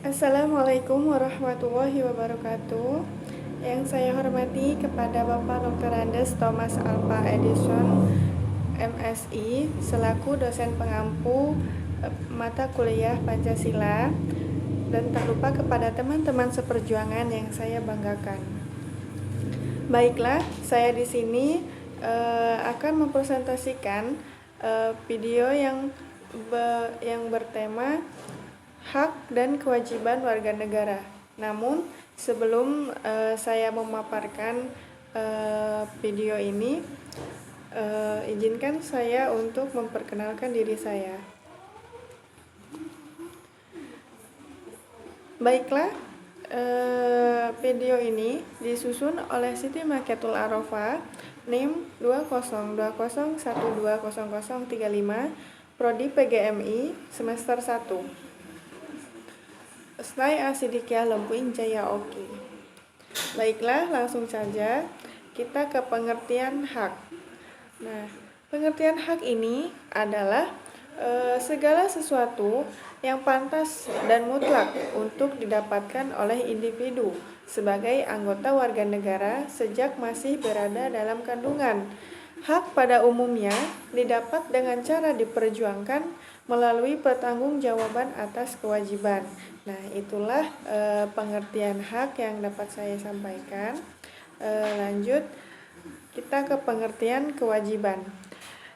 Assalamualaikum warahmatullahi wabarakatuh. Yang saya hormati kepada Bapak Dr. Andes Thomas Alva Edison, MSI, selaku dosen pengampu mata kuliah Pancasila, dan tak lupa kepada teman-teman seperjuangan yang saya banggakan. Baiklah, saya di sini akan mempresentasikan video yang bertema hak dan kewajiban warga negara. Namun sebelum saya memaparkan video ini, izinkan saya untuk memperkenalkan diri saya. Baiklah, video ini disusun oleh Siti Makiatul Arofa, NIM 20201200035, Prodi PGMI, semester 1. Snai Asidikia Lempuing Jaya Oki. Baiklah, langsung saja kita ke pengertian hak. Nah, pengertian hak ini adalah segala sesuatu yang pantas dan mutlak untuk didapatkan oleh individu sebagai anggota warga negara sejak masih berada dalam kandungan. Hak pada umumnya didapat dengan cara diperjuangkan melalui pertanggungjawaban atas kewajiban. Nah, itulah pengertian hak yang dapat saya sampaikan. Lanjut, kita ke pengertian kewajiban,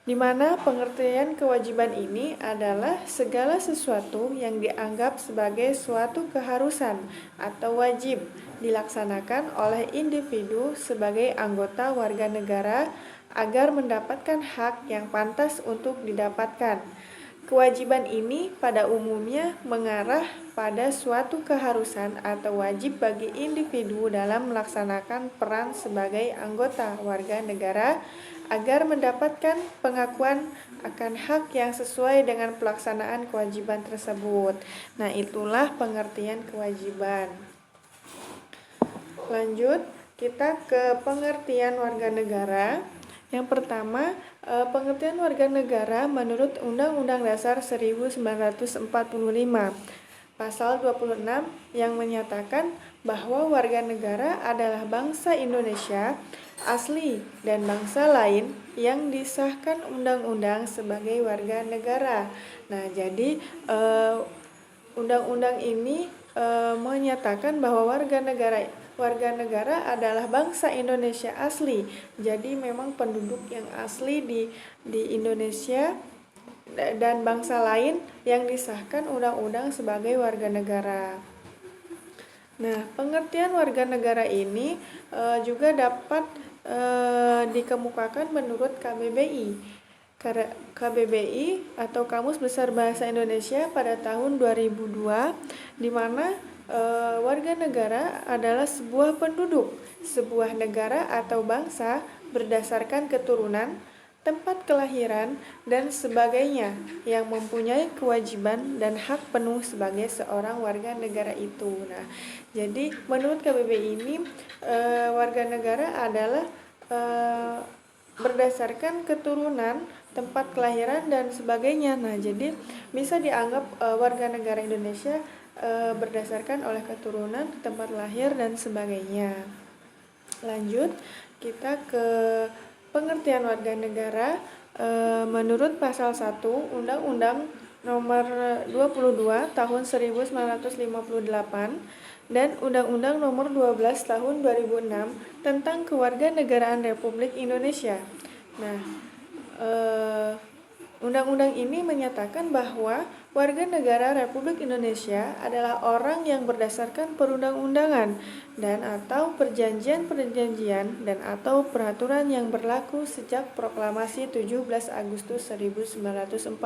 di mana pengertian kewajiban ini adalah segala sesuatu yang dianggap sebagai suatu keharusan atau wajib dilaksanakan oleh individu sebagai anggota warga negara agar mendapatkan hak yang pantas untuk didapatkan. Kewajiban ini pada umumnya mengarah pada suatu keharusan atau wajib bagi individu dalam melaksanakan peran sebagai anggota warga negara agar mendapatkan pengakuan akan hak yang sesuai dengan pelaksanaan kewajiban tersebut. Nah, itulah pengertian kewajiban. Lanjut, kita ke pengertian warga negara. Yang pertama, pengertian warga negara menurut Undang-Undang Dasar 1945, Pasal 26 yang menyatakan bahwa warga negara adalah bangsa Indonesia asli dan bangsa lain yang disahkan undang-undang sebagai warga negara. Nah, jadi undang-undang ini menyatakan bahwa warga negara adalah bangsa Indonesia asli. Jadi memang penduduk yang asli di Indonesia dan bangsa lain yang disahkan undang-undang sebagai warga negara. Nah, pengertian warga negara ini juga dapat dikemukakan menurut KBBI. KBBI atau Kamus Besar Bahasa Indonesia pada tahun 2002, di mana warga negara adalah sebuah penduduk, sebuah negara atau bangsa berdasarkan keturunan, tempat kelahiran, dan sebagainya yang mempunyai kewajiban dan hak penuh sebagai seorang warga negara itu. Nah, jadi menurut KBBI ini warga negara adalah berdasarkan keturunan, tempat kelahiran, dan sebagainya. Nah, jadi bisa dianggap warga negara Indonesia berdasarkan oleh keturunan, tempat lahir, dan sebagainya. Lanjut, kita ke pengertian warga negara menurut Pasal 1 Undang-Undang Nomor 22 Tahun 1958 dan Undang-Undang Nomor 12 Tahun 2006 tentang Kewarganegaraan Republik Indonesia. Nah, undang-undang ini menyatakan bahwa warga negara Republik Indonesia adalah orang yang berdasarkan perundang-undangan dan atau perjanjian-perjanjian dan atau peraturan yang berlaku sejak Proklamasi 17 Agustus 1945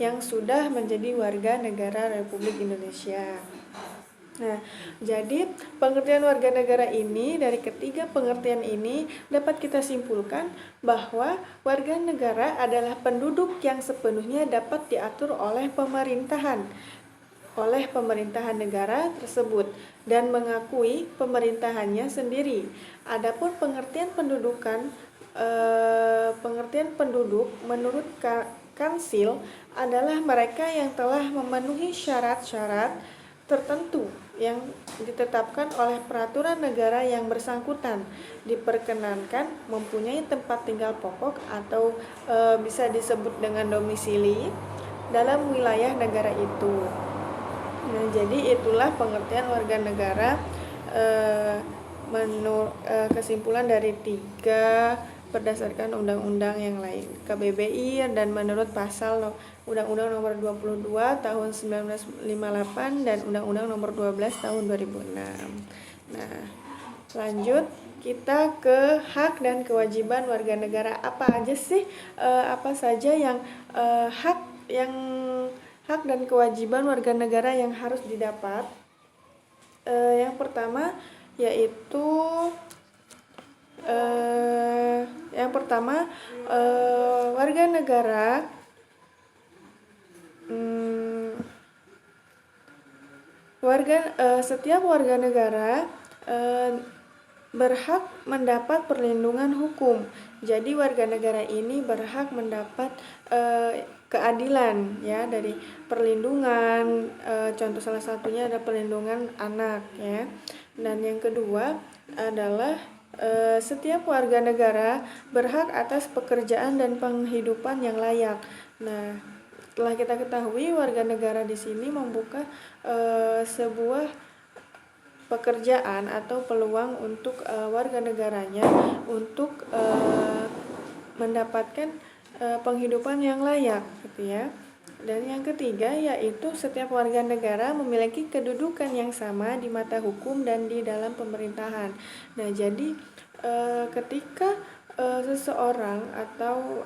yang sudah menjadi warga negara Republik Indonesia. Nah, jadi pengertian warga negara ini, dari ketiga pengertian ini dapat kita simpulkan bahwa warga negara adalah penduduk yang sepenuhnya dapat diatur oleh pemerintahan negara tersebut dan mengakui pemerintahannya sendiri. Adapun pengertian penduduk menurut Kansil adalah mereka yang telah memenuhi syarat-syarat tertentu yang ditetapkan oleh peraturan negara yang bersangkutan, diperkenankan mempunyai tempat tinggal pokok atau bisa disebut dengan domisili dalam wilayah negara itu. Nah, jadi itulah pengertian warga negara kesimpulan dari 3 berdasarkan undang-undang yang lain, KBBI, dan menurut pasal Undang-Undang Nomor 22 Tahun 1958 dan Undang-Undang Nomor 12 Tahun 2006. Nah, lanjut kita ke hak dan kewajiban warga negara. Apa aja sih? Apa saja yang hak dan kewajiban warga negara yang harus didapat? Yang pertama yaitu warga negara setiap warga negara berhak mendapat perlindungan hukum. Jadi warga negara ini berhak mendapat keadilan ya, dari perlindungan, contoh salah satunya ada perlindungan anak ya. Dan yang kedua adalah setiap warga negara berhak atas pekerjaan dan penghidupan yang layak. Nah, setelah kita ketahui warga negara di sini membuka sebuah pekerjaan atau peluang untuk warga negaranya untuk mendapatkan penghidupan yang layak, gitu ya. Dan yang ketiga yaitu setiap warga negara memiliki kedudukan yang sama di mata hukum dan di dalam pemerintahan. Nah, jadi ketika seseorang atau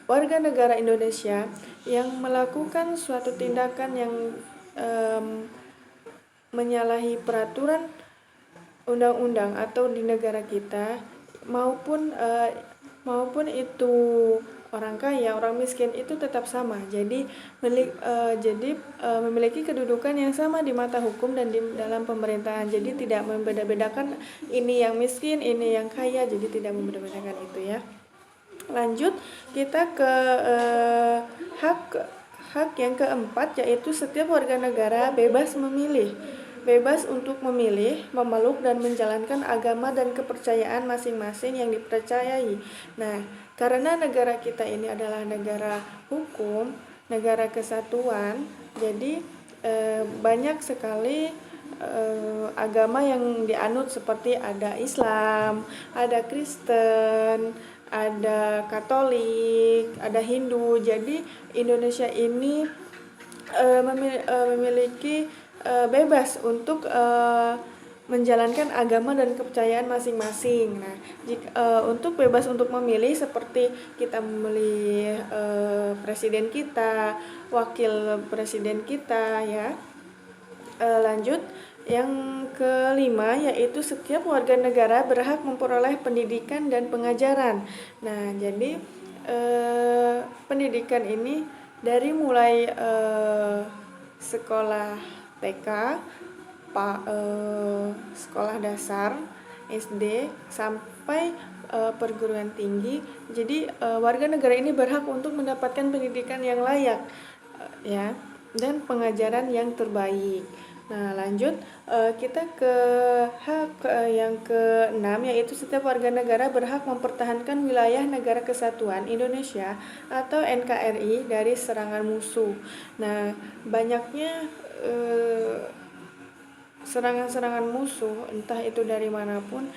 warga negara Indonesia yang melakukan suatu tindakan yang menyalahi peraturan undang-undang atau di negara kita, maupun itu orang kaya, orang miskin, itu tetap sama. Jadi memiliki kedudukan yang sama di mata hukum dan di dalam pemerintahan. Jadi tidak membeda-bedakan ini yang miskin, ini yang kaya. Jadi tidak membeda-bedakan itu ya. Lanjut kita ke hak yang keempat, yaitu setiap warga negara bebas memilih. Bebas untuk memilih, memeluk, dan menjalankan agama dan kepercayaan masing-masing yang dipercayai. Nah, karena negara kita ini adalah negara hukum, negara kesatuan, jadi banyak sekali agama yang dianut, seperti ada Islam, ada Kristen, ada Katolik, ada Hindu. Jadi Indonesia ini memiliki bebas untuk menjalankan agama dan kepercayaan masing-masing. Nah, untuk bebas untuk memilih, seperti kita memilih presiden kita, wakil presiden kita ya. Lanjut yang kelima yaitu setiap warga negara berhak memperoleh pendidikan dan pengajaran. Nah, jadi pendidikan ini dari mulai sekolah TK, sekolah dasar, SD, sampai perguruan tinggi. Jadi warga negara ini berhak untuk mendapatkan pendidikan yang layak ya, dan pengajaran yang terbaik. Nah, lanjut kita ke hak yang ke-6, yaitu setiap warga negara berhak mempertahankan wilayah negara kesatuan Indonesia atau NKRI dari serangan musuh. Nah, banyaknya serangan-serangan musuh, entah itu dari manapun,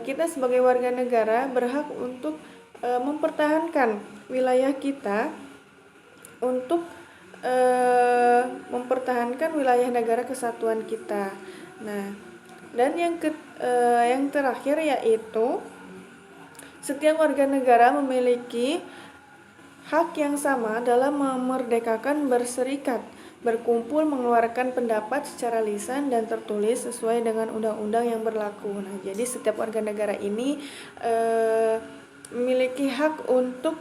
kita sebagai warga negara berhak untuk mempertahankan wilayah kita, untuk mempertahankan wilayah negara kesatuan kita. Nah, dan yang terakhir yaitu setiap warga negara memiliki hak yang sama dalam memerdekakan berserikat, berkumpul, mengeluarkan pendapat secara lisan dan tertulis sesuai dengan undang-undang yang berlaku. Nah, jadi setiap warga negara ini memiliki hak untuk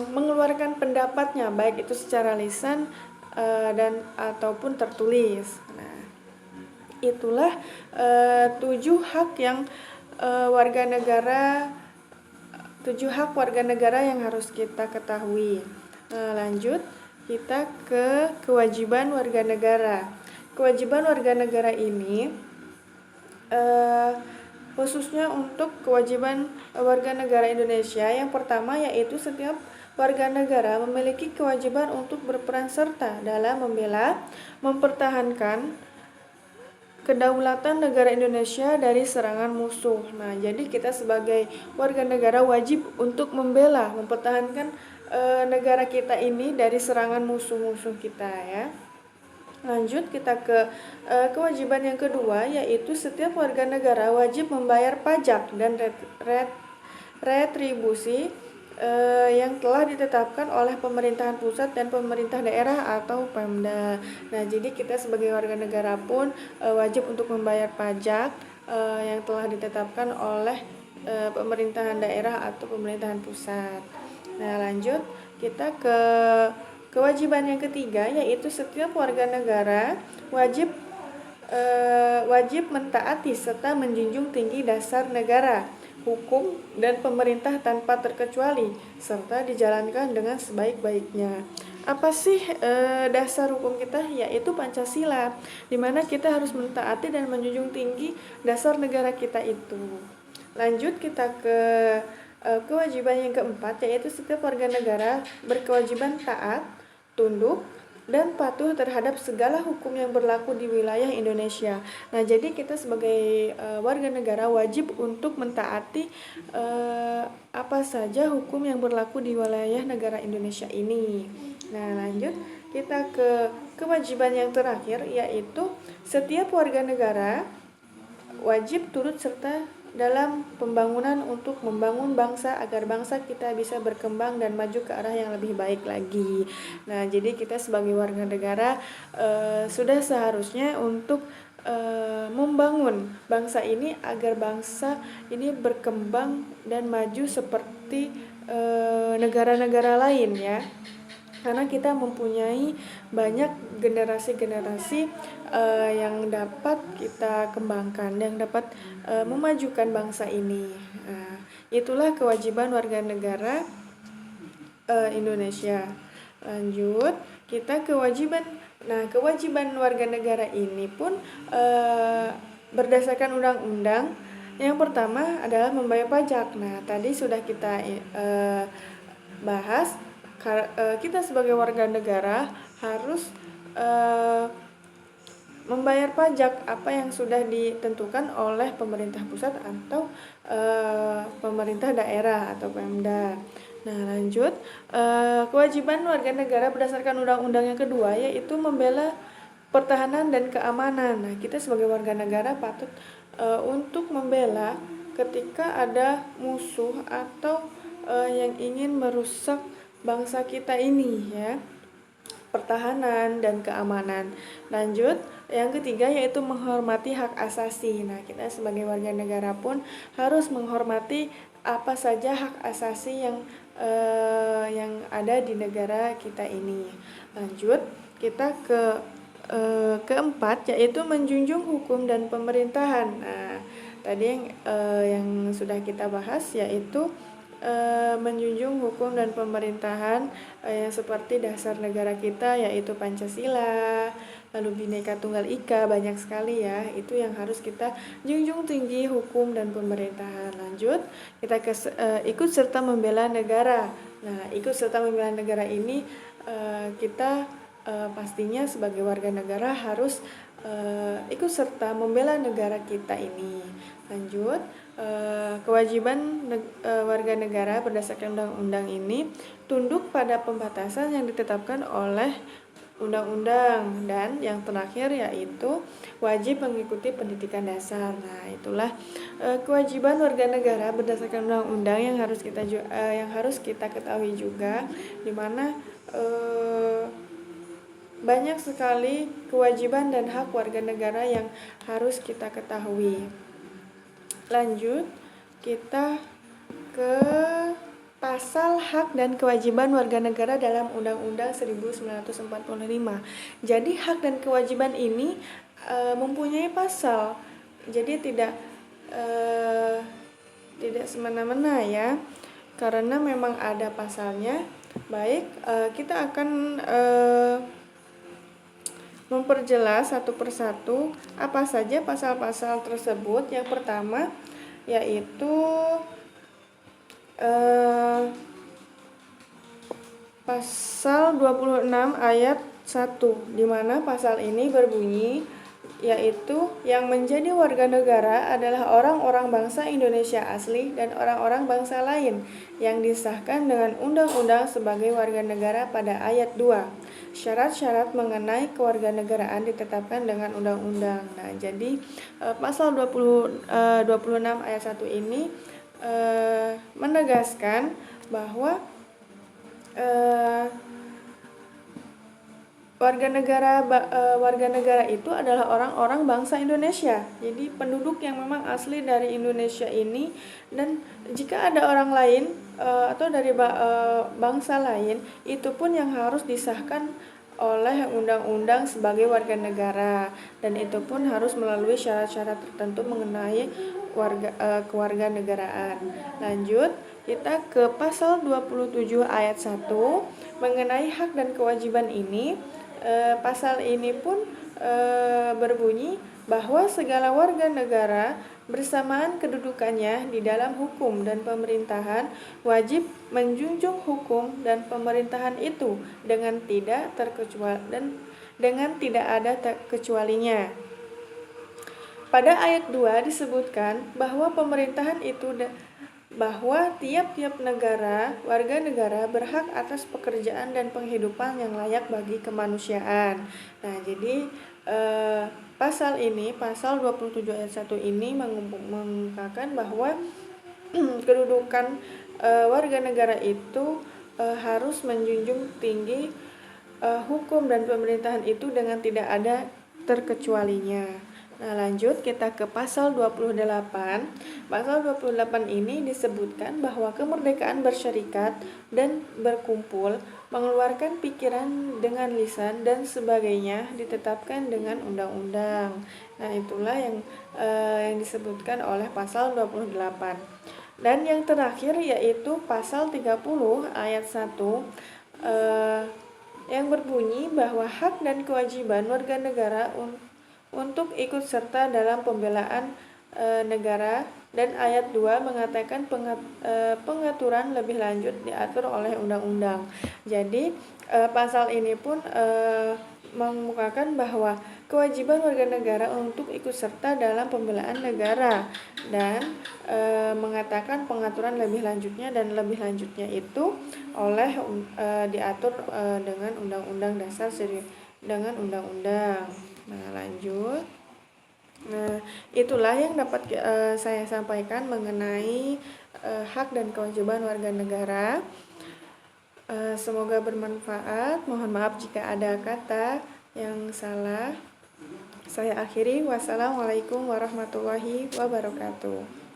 mengeluarkan pendapatnya, baik itu secara lisan dan ataupun tertulis. Nah, itulah 7 hak yang warga negara 7 hak warga negara yang harus kita ketahui. Lanjut kita ke kewajiban warga negara. Kewajiban warga negara ini khususnya untuk kewajiban warga negara Indonesia, yang pertama yaitu setiap warga negara memiliki kewajiban untuk berperan serta dalam membela, mempertahankan kedaulatan negara Indonesia dari serangan musuh. Nah, jadi kita sebagai warga negara wajib untuk membela, mempertahankan negara kita ini dari serangan musuh-musuh kita ya. Lanjut kita ke kewajiban yang kedua, yaitu setiap warga negara wajib membayar pajak dan retribusi yang telah ditetapkan oleh pemerintahan pusat dan pemerintah daerah atau Pemda. Nah, jadi kita sebagai warga negara pun wajib untuk membayar pajak yang telah ditetapkan oleh pemerintahan daerah atau pemerintahan pusat. Nah, lanjut kita ke kewajiban yang ketiga, yaitu setiap warga negara wajib mentaati serta menjunjung tinggi dasar negara, hukum, dan pemerintah tanpa terkecuali, serta dijalankan dengan sebaik-baiknya. Apa sih dasar hukum kita? Yaitu Pancasila, di mana kita harus mentaati dan menjunjung tinggi dasar negara kita itu. Lanjut kita ke kewajiban yang keempat, yaitu setiap warga negara berkewajiban taat, tunduk, dan patuh terhadap segala hukum yang berlaku di wilayah Indonesia. Nah, jadi kita sebagai warga negara wajib untuk mentaati apa saja hukum yang berlaku di wilayah negara Indonesia ini. Nah, lanjut kita ke kewajiban yang terakhir, yaitu setiap warga negara wajib turut serta dalam pembangunan untuk membangun bangsa agar bangsa kita bisa berkembang dan maju ke arah yang lebih baik lagi. Nah, jadi kita sebagai warga negara sudah seharusnya untuk membangun bangsa ini agar bangsa ini berkembang dan maju seperti negara-negara lain ya. Karena kita mempunyai banyak generasi-generasi yang dapat kita kembangkan, yang dapat memajukan bangsa ini. Itulah kewajiban warga negara Indonesia. Lanjut, kita kewajiban. Nah, kewajiban warga negara ini pun berdasarkan undang-undang. Yang pertama adalah membayar pajak. Nah, tadi sudah kita bahas. Kita sebagai warga negara harus membayar pajak apa yang sudah ditentukan oleh pemerintah pusat atau pemerintah daerah atau Pemda. Nah, lanjut kewajiban warga negara berdasarkan undang-undang yang kedua, yaitu membela pertahanan dan keamanan. Nah, kita sebagai warga negara patut untuk membela ketika ada musuh atau yang ingin merusak bangsa kita ini ya, pertahanan dan keamanan. Lanjut, yang ketiga yaitu menghormati hak asasi. Nah, kita sebagai warga negara pun harus menghormati apa saja hak asasi yang ada di negara kita ini. Lanjut, kita ke keempat yaitu menjunjung hukum dan pemerintahan. Nah, tadi yang sudah kita bahas yaitu menjunjung hukum dan pemerintahan yang seperti dasar negara kita, yaitu Pancasila, lalu Bhinneka Tunggal Ika, banyak sekali ya. Itu yang harus kita junjung tinggi, hukum dan pemerintahan. Lanjut, kita ikut serta membela negara. Nah, ikut serta membela negara ini kita pastinya sebagai warga negara harus ikut serta membela negara kita ini. Lanjut, kewajiban warga negara berdasarkan undang-undang ini tunduk pada pembatasan yang ditetapkan oleh undang-undang, dan yang terakhir yaitu wajib mengikuti pendidikan dasar. Nah, itulah kewajiban warga negara berdasarkan undang-undang yang harus kita ketahui juga, di mana banyak sekali kewajiban dan hak warga negara yang harus kita ketahui. Lanjut, kita ke pasal hak dan kewajiban warga negara dalam Undang-Undang 1945. Jadi hak dan kewajiban ini mempunyai pasal. Jadi tidak semena-mena ya. Karena memang ada pasalnya. Baik, kita akan memperjelas satu persatu apa saja pasal-pasal tersebut. Yang pertama yaitu pasal 26 ayat 1, di mana pasal ini berbunyi yaitu yang menjadi warga negara adalah orang-orang bangsa Indonesia asli dan orang-orang bangsa lain yang disahkan dengan undang-undang sebagai warga negara pada ayat 2. Syarat-syarat mengenai kewarganegaraan ditetapkan dengan undang-undang. Nah, jadi pasal 26 ayat 1 ini menegaskan bahwa warga negara itu adalah orang-orang bangsa Indonesia. Jadi penduduk yang memang asli dari Indonesia ini, dan jika ada orang lain atau dari bangsa lain, itu pun yang harus disahkan oleh undang-undang sebagai warga negara, dan itu pun harus melalui syarat-syarat tertentu mengenai kewarganegaraan. Lanjut, kita ke pasal 27 ayat 1 mengenai hak dan kewajiban ini. Pasal ini pun berbunyi bahwa segala warga negara bersamaan kedudukannya di dalam hukum dan pemerintahan wajib menjunjung hukum dan pemerintahan itu dengan tidak ada kecualinya. Pada ayat 2 disebutkan bahwa pemerintahan itu bahwa tiap-tiap negara, warga negara berhak atas pekerjaan dan penghidupan yang layak bagi kemanusiaan. Nah, jadi pasal 27 ayat 1 ini mengungkapkan bahwa kedudukan warga negara itu harus menjunjung tinggi hukum dan pemerintahan itu dengan tidak ada terkecualinya. Nah, lanjut kita ke pasal 28. Pasal 28 ini disebutkan bahwa kemerdekaan bersyarikat dan berkumpul, mengeluarkan pikiran dengan lisan dan sebagainya ditetapkan dengan undang-undang. Nah, itulah yang disebutkan oleh pasal 28. Dan yang terakhir yaitu pasal 30 ayat 1 yang berbunyi bahwa hak dan kewajiban warga negara untuk ikut serta dalam pembelaan negara, dan ayat 2 mengatakan pengaturan lebih lanjut diatur oleh undang-undang. Jadi pasal ini pun mengemukakan bahwa kewajiban warga negara untuk ikut serta dalam pembelaan negara, dan mengatakan pengaturan lebih lanjutnya, dan lebih lanjutnya itu oleh diatur dengan Undang-Undang Dasar dengan undang-undang. Nah, lanjut. Nah, itulah yang dapat saya sampaikan mengenai hak dan kewajiban warga negara. Semoga bermanfaat. Mohon maaf jika ada kata yang salah. Saya akhiri. Wassalamualaikum warahmatullahi wabarakatuh.